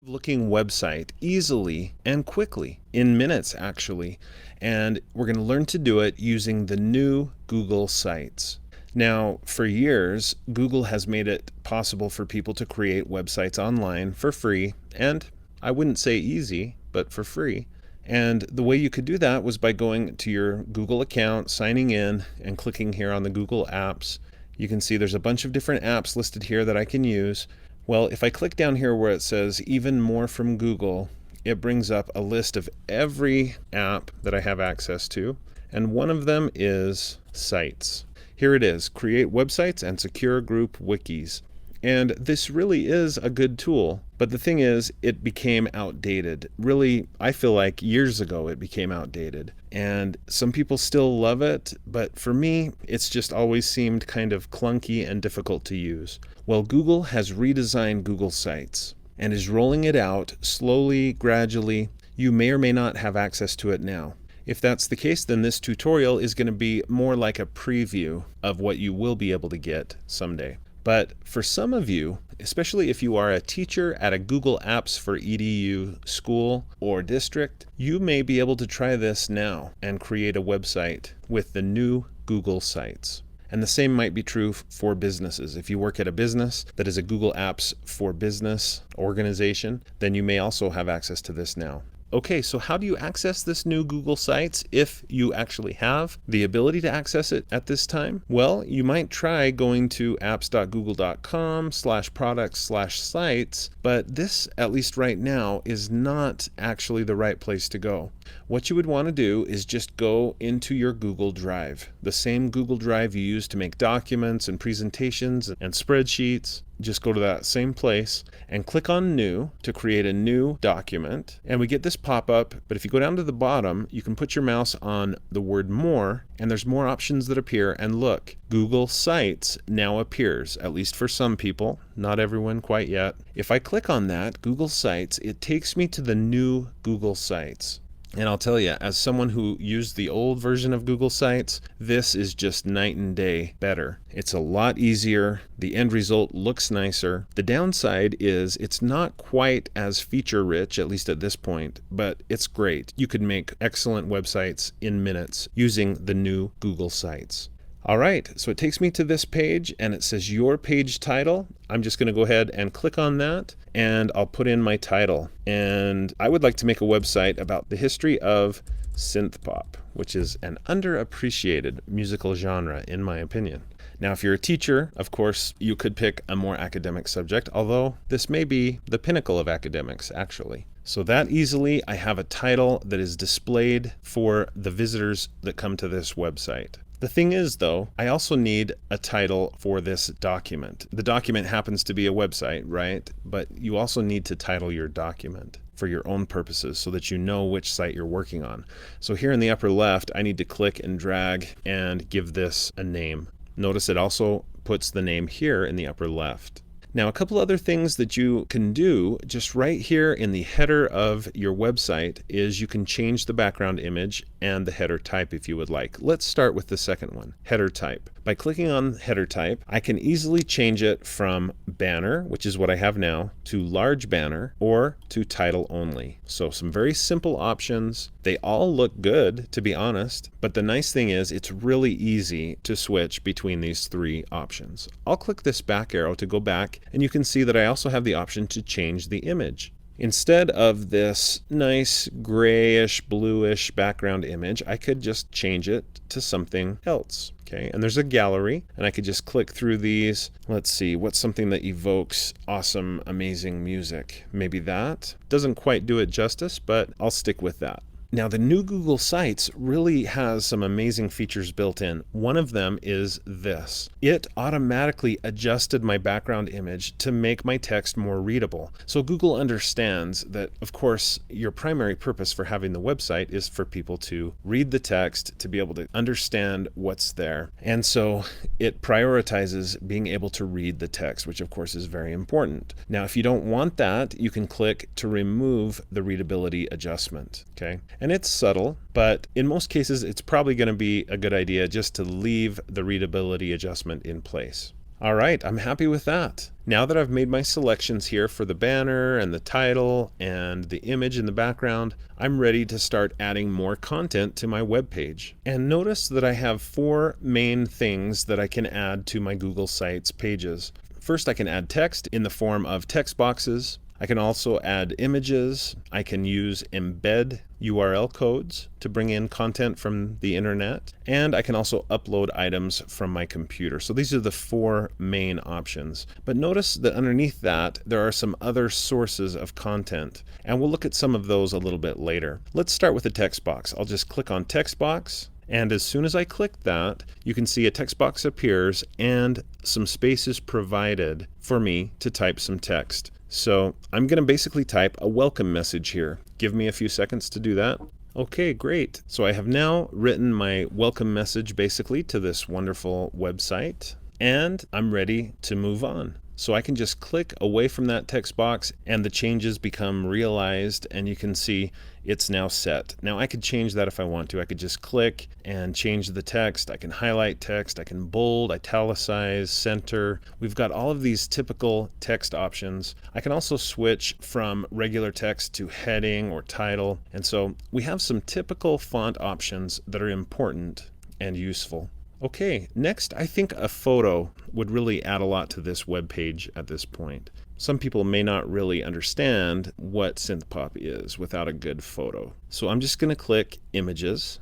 looking website easily and quickly, in minutes actually, and we're going to learn to do it using the new Google Sites. Now, for years, Google has made it possible for people to create websites online for free, and I wouldn't say easy, but for free. And the way you could do that was by going to your Google account, signing in, and clicking here on the Google Apps. You can see there's a bunch of different apps listed here that I can use. Well, if I click down here where it says even more from Google, it brings up a list of every app that I have access to, and one of them is Sites. Here it is, create websites and secure group wikis. And this really is a good tool, but the thing is, it became outdated. Really, I feel like years ago it became outdated. And some people still love it, but for me, it's just always seemed kind of clunky and difficult to use. Well, Google has redesigned Google Sites and is rolling it out slowly, gradually. You may or may not have access to it now. If that's the case, then this tutorial is going to be more like a preview of what you will be able to get someday. But for some of you, especially if you are a teacher at a Google Apps for EDU school or district, you may be able to try this now and create a website with the new Google Sites. And the same might be true for businesses. If you work at a business that is a Google Apps for Business organization, then you may also have access to this now. Okay, so how do you access this new Google Sites if you actually have the ability to access it at this time? Well, you might try going to apps.google.com/products/sites, but this, at least right now, is not actually the right place to go. What you would want to do is just go into your Google Drive, the same Google Drive you use to make documents and presentations and spreadsheets. Just go to that same place and click on New to create a new document. And we get this pop-up, but if you go down to the bottom, you can put your mouse on the word More, and there's more options that appear. And look, Google Sites now appears, at least for some people, not everyone quite yet. If I click on that, Google Sites, it takes me to the new Google Sites. And I'll tell you, as someone who used the old version of Google Sites, this is just night and day better. It's a lot easier. The end result looks nicer. The downside is it's not quite as feature rich, at least at this point, but it's great. You could make excellent websites in minutes using the new Google Sites. All right, so it takes me to this page and it says your page title. I'm just going to go ahead and click on that and I'll put in my title. And I would like to make a website about the history of synth pop, which is an underappreciated musical genre in my opinion. Now, if you're a teacher, of course, you could pick a more academic subject, although this may be the pinnacle of academics, actually. So that easily, I have a title that is displayed for the visitors that come to this website. The thing is, though, I also need a title for this document. The document happens to be a website, right? But you also need to title your document for your own purposes so that you know which site you're working on. So here in the upper left, I need to click and drag and give this a name. Notice it also puts the name here in the upper left. Now, a couple other things that you can do just right here in the header of your website is you can change the background image and the header type if you would like. Let's start with the second one, header type. By clicking on header type, I can easily change it from banner, which is what I have now, to large banner or to title only. So some very simple options. They all look good, to be honest, but the nice thing is it's really easy to switch between these three options. I'll click this back arrow to go back, and you can see that I also have the option to change the image. Instead of this nice grayish, bluish background image, I could just change it to something else. Okay, and there's a gallery, and I could just click through these. Let's see, what's something that evokes awesome, amazing music? Maybe that. Doesn't quite do it justice, but I'll stick with that. Now, the new Google Sites really has some amazing features built in. One of them is this. It automatically adjusted my background image to make my text more readable. So Google understands that, of course, your primary purpose for having the website is for people to read the text, to be able to understand what's there. And so it prioritizes being able to read the text, which of course is very important. Now, if you don't want that, you can click to remove the readability adjustment. Okay. And it's subtle, but in most cases, it's probably going to be a good idea just to leave the readability adjustment in place. All right, I'm happy with that. Now that I've made my selections here for the banner and the title and the image in the background, I'm ready to start adding more content to my web page. And notice that I have 4 main things that I can add to my Google Sites pages. First, I can add text in the form of text boxes. I can also add images. I can use embed URL codes to bring in content from the internet. And I can also upload items from my computer. So these are the 4 main options. But notice that underneath that, there are some other sources of content. And we'll look at some of those a little bit later. Let's start with the text box. I'll just click on text box. And as soon as I click that, you can see a text box appears and some space is provided for me to type some text. So I'm going to basically type a welcome message here. Give me a few seconds to do that. Okay, great. So I have now written my welcome message basically to this wonderful website, and I'm ready to move on. So I can just click away from that text box and the changes become realized, and you can see it's now set. Now I could change that if I want to. I could just click and change the text. I can highlight text. I can bold, italicize, center. We've got all of these typical text options. I can also switch from regular text to heading or title. And so we have some typical font options that are important and useful. Okay, next I think a photo would really add a lot to this web page at this point. Some people may not really understand what SynthPop is without a good photo. So I'm just going to click Images,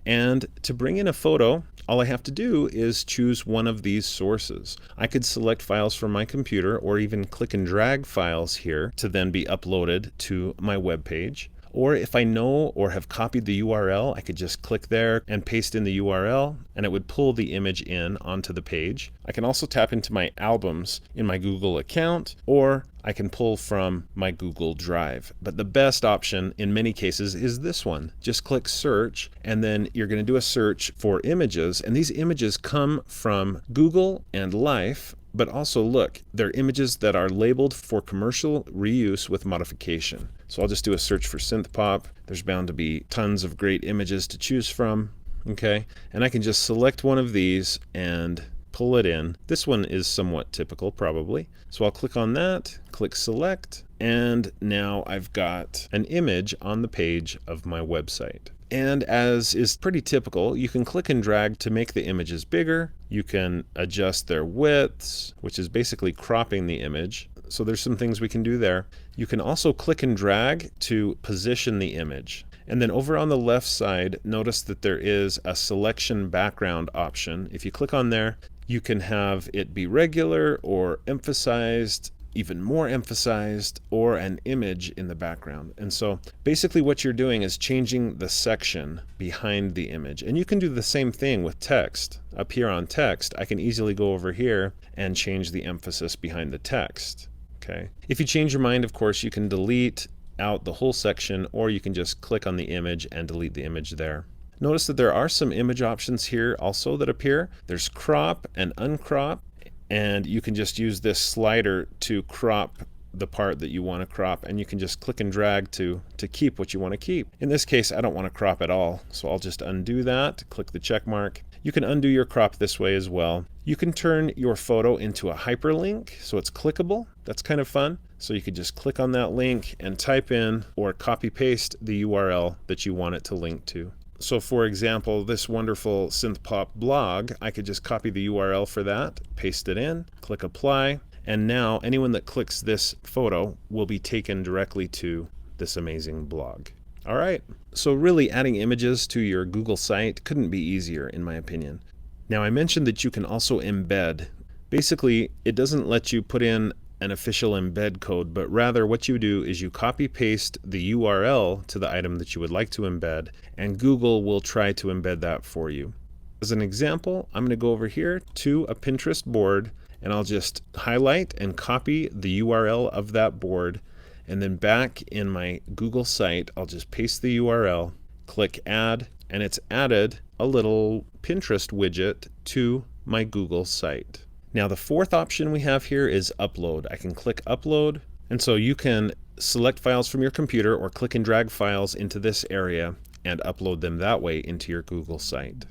and to bring in a photo, all I have to do is choose one of these sources. I could select files from my computer or even click and drag files here to then be uploaded to my web page. Or if I know or have copied the URL, I could just click there and paste in the URL, and it would pull the image in onto the page. I can also tap into my albums in my Google account, or I can pull from my Google Drive. But the best option in many cases is this one. Just click search, and then you're going to do a search for images, and these images come from Google and Life. But also look, they're images that are labeled for commercial reuse with modification. So I'll just do a search for SynthPop. There's bound to be tons of great images to choose from. Okay, and I can just select one of these and pull it in. This one is somewhat typical probably. So I'll click on that, click select, and now I've got an image on the page of my website. And as is pretty typical, you can click and drag to make the images bigger. You can adjust their widths, which is basically cropping the image. So there's some things we can do there. You can also click and drag to position the image. And then over on the left side, notice that there is a selection background option. If you click on there, you can have it be regular or emphasized, even more emphasized, or an image in the background. And so basically what you're doing is changing the section behind the image. And you can do the same thing with text. Up here on text, I can easily go over here and change the emphasis behind the text. Okay. If you change your mind, of course, you can delete out the whole section, or you can just click on the image and delete the image there. Notice that there are some image options here also that appear. There's crop and uncrop. And you can just use this slider to crop the part that you want to crop, and you can just click and drag to keep what you want to keep. In this case, I don't want to crop at all, so I'll just undo that, click the check mark. You can undo your crop this way as well. You can turn your photo into a hyperlink, so it's clickable. That's kind of fun. So you could just click on that link and type in or copy paste the URL that you want it to link to. So for example, this wonderful SynthPop blog, I could just copy the URL for that, paste it in, click apply, and now anyone that clicks this photo will be taken directly to this amazing blog. All right, so really adding images to your Google site couldn't be easier in my opinion. Now I mentioned that you can also embed. Basically, it doesn't let you put in an official embed code, but rather what you do is you copy paste the URL to the item that you would like to embed, and Google will try to embed that for you. As an example, I'm going to go over here to a Pinterest board, and I'll just highlight and copy the URL of that board, and then back in my Google site, I'll just paste the URL, click add, and it's added a little Pinterest widget to my Google site. Now the fourth option we have here is upload. I can click upload, and so you can select files from your computer or click and drag files into this area and upload them that way into your Google site.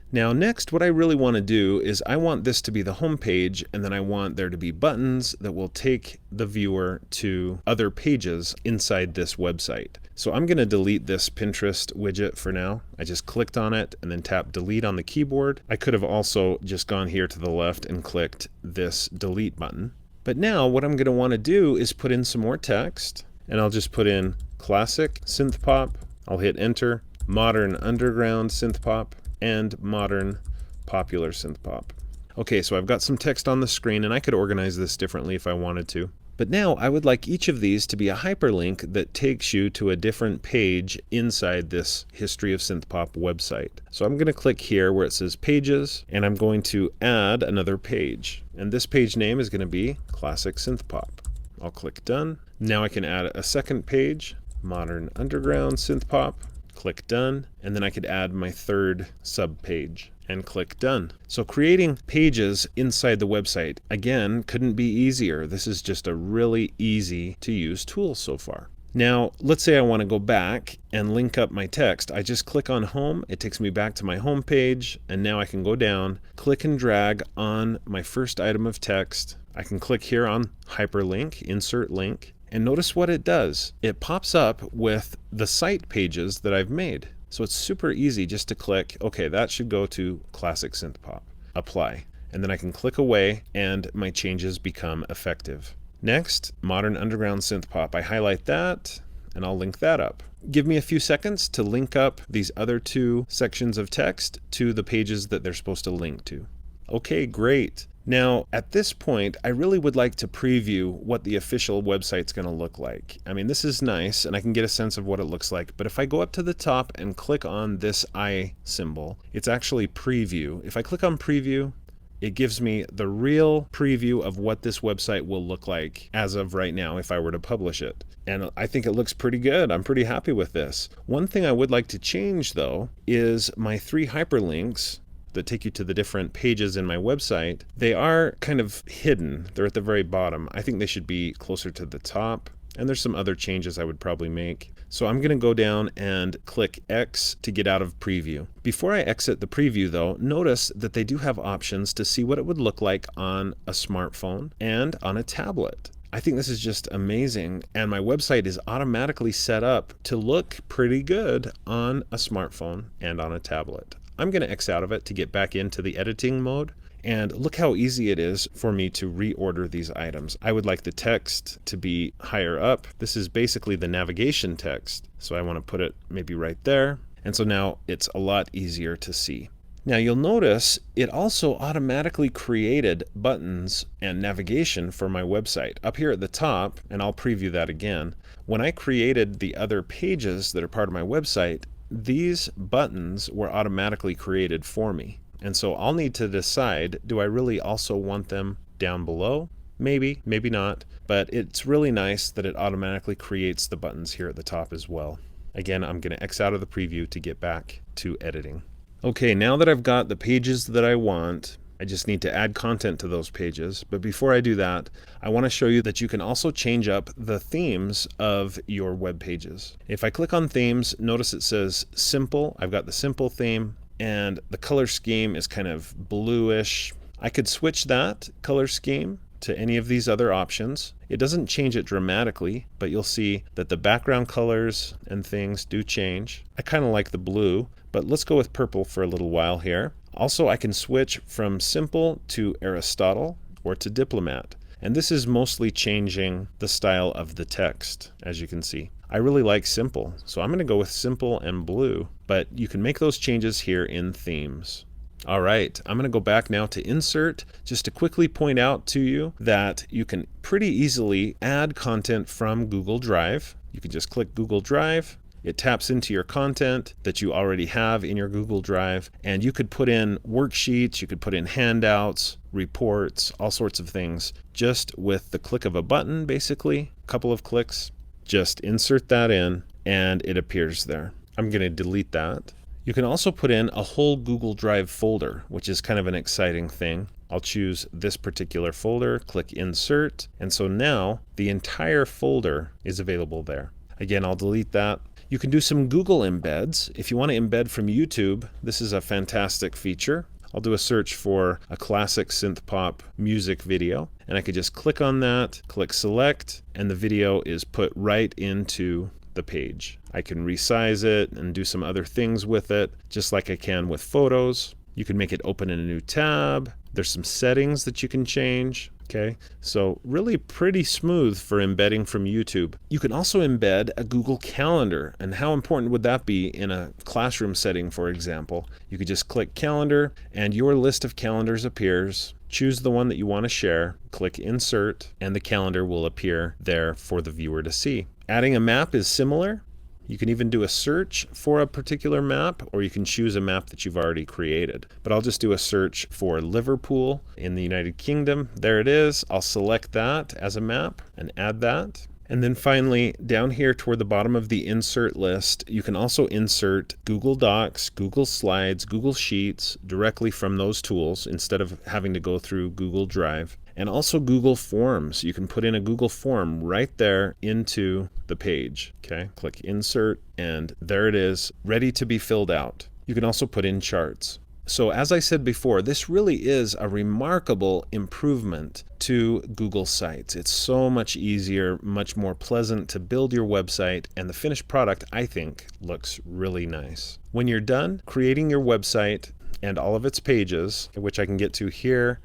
Now next, what I really want to do is I want this to be the home page, and then I want there to be buttons that will take the viewer to other pages inside this website. So I'm going to delete this Pinterest widget for now. I just clicked on it and then tapped delete on the keyboard. I could have also just gone here to the left and clicked this delete button. But now what I'm going to want to do is put in some more text, and I'll just put in classic synth pop. I'll hit enter, modern underground synth pop, and modern popular synth pop. Okay, so I've got some text on the screen, and I could organize this differently if I wanted to. But now I would like each of these to be a hyperlink that takes you to a different page inside this History of Synth Pop website. So I'm going to click here where it says Pages, and I'm going to add another page. And this page name is going to be Classic Synth Pop. I'll click Done. Now I can add a second page, Modern Underground Synth Pop. Click Done, and then I could add my third sub page and click Done. So creating pages inside the website, again, couldn't be easier. This is just a really easy to use tool so far. Now, let's say I want to go back and link up my text. I just click on Home. It takes me back to my home page, and now I can go down, click and drag on my first item of text. I can click here on Hyperlink, Insert Link, and notice what it does. It pops up with the site pages that I've made. So it's super easy just to click, okay, that should go to Classic Synth Pop. Apply. And then I can click away and my changes become effective. Next, Modern Underground Synth Pop. I highlight that and I'll link that up. Give me a few seconds to link up these other two sections of text to the pages that they're supposed to link to. Okay, great. Now, at this point, I really would like to preview what the official website's going to look like. I mean, this is nice, and I can get a sense of what it looks like, but if I go up to the top and click on this eye symbol, it's actually preview. If I click on preview, it gives me the real preview of what this website will look like as of right now if I were to publish it. And I think it looks pretty good. I'm pretty happy with this. One thing I would like to change, though, is my 3 hyperlinks that take you to the different pages in my website. They are kind of hidden. They're at the very bottom. I think they should be closer to the top. And there's some other changes I would probably make. So I'm going to go down and click X to get out of preview. Before I exit the preview though, notice that they do have options to see what it would look like on a smartphone and on a tablet. I think this is just amazing, and my website is automatically set up to look pretty good on a smartphone and on a tablet. I'm going to X out of it to get back into the editing mode. And look how easy it is for me to reorder these items. I would like the text to be higher up. This is basically the navigation text. So I want to put it maybe right there. And so now it's a lot easier to see. Now you'll notice it also automatically created buttons and navigation for my website. Up here at the top, and I'll preview that again, when I created the other pages that are part of my website, these buttons were automatically created for me. And so I'll need to decide, do I really also want them down below? Maybe, maybe not, but it's really nice that it automatically creates the buttons here at the top as well. Again, I'm going to X out of the preview to get back to editing. Okay, now that I've got the pages that I want, I just need to add content to those pages. But before I do that, I want to show you that you can also change up the themes of your web pages. If I click on themes, notice it says simple. I've got the simple theme, and the color scheme is kind of bluish. I could switch that color scheme to any of these other options. It doesn't change it dramatically, but you'll see that the background colors and things do change. I kind of like the blue, but let's go with purple for a little while here. Also, I can switch from simple to Aristotle or to diplomat. And this is mostly changing the style of the text, as you can see. I really like simple, so I'm going to go with simple and blue, but you can make those changes here in themes. All right, I'm going to go back now to insert, just to quickly point out to you that you can pretty easily add content from Google Drive. You can just click Google Drive. It taps into your content that you already have in your Google Drive, and you could put in worksheets, you could put in handouts, reports, all sorts of things, just with the click of a button, basically, a couple of clicks. Just insert that in, and it appears there. I'm going to delete that. You can also put in a whole Google Drive folder, which is kind of an exciting thing. I'll choose this particular folder, click Insert, and so now the entire folder is available there. Again, I'll delete that. You can do some Google embeds. If you want to embed from YouTube, this is a fantastic feature. I'll do a search for a classic synth pop music video, and I could just click on that, click select, and the video is put right into the page. I can resize it and do some other things with it, just like I can with photos. You can make it open in a new tab. There's some settings that you can change. Okay, so really pretty smooth for embedding from YouTube. You can also embed a Google Calendar, and how important would that be in a classroom setting, for example? You could just click Calendar, and your list of calendars appears. Choose the one that you want to share, click Insert, and the calendar will appear there for the viewer to see. Adding a map is similar. You can even do a search for a particular map, or you can choose a map that you've already created. But I'll just do a search for Liverpool in the United Kingdom. There it is. I'll select that as a map and add that. And then finally, down here toward the bottom of the insert list, you can also insert Google Docs, Google Slides, Google Sheets directly from those tools instead of having to go through Google Drive. And also Google Forms. You can put in a Google form right there into the page. Okay, click Insert, and there it is, ready to be filled out. You can also put in charts. So as I said before, this really is a remarkable improvement to Google Sites. It's so much easier, much more pleasant to build your website, and the finished product, I think, looks really nice. When you're done creating your website and all of its pages, which I can get to here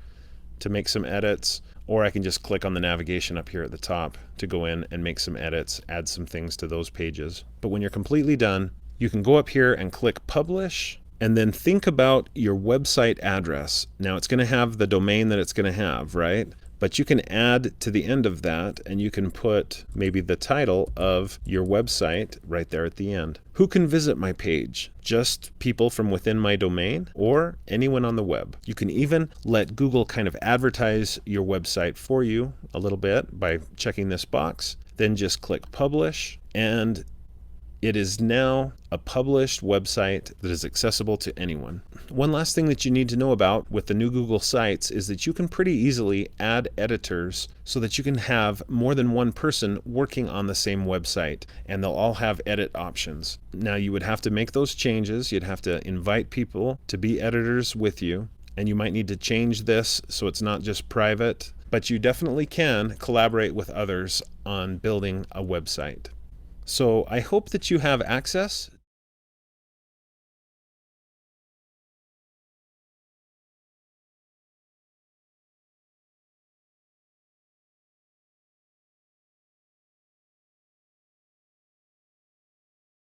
to make some edits, or I can just click on the navigation up here at the top to go in and make some edits, add some things to those pages. But when you're completely done, you can go up here and click Publish, and then think about your website address. Now it's going to have the domain that it's going to have, right? But you can add to the end of that, and you can put maybe the title of your website right there at the end. Who can visit my page? Just people from within my domain, or anyone on the web. You can even let Google kind of advertise your website for you a little bit by checking this box. Then just click Publish, and it is now a published website that is accessible to anyone. One last thing that you need to know about with the new Google Sites is that you can pretty easily add editors so that you can have more than one person working on the same website, and they'll all have edit options. Now you would have to make those changes. You'd have to invite people to be editors with you, and you might need to change this so it's not just private, but you definitely can collaborate with others on building a website. So I hope that you have access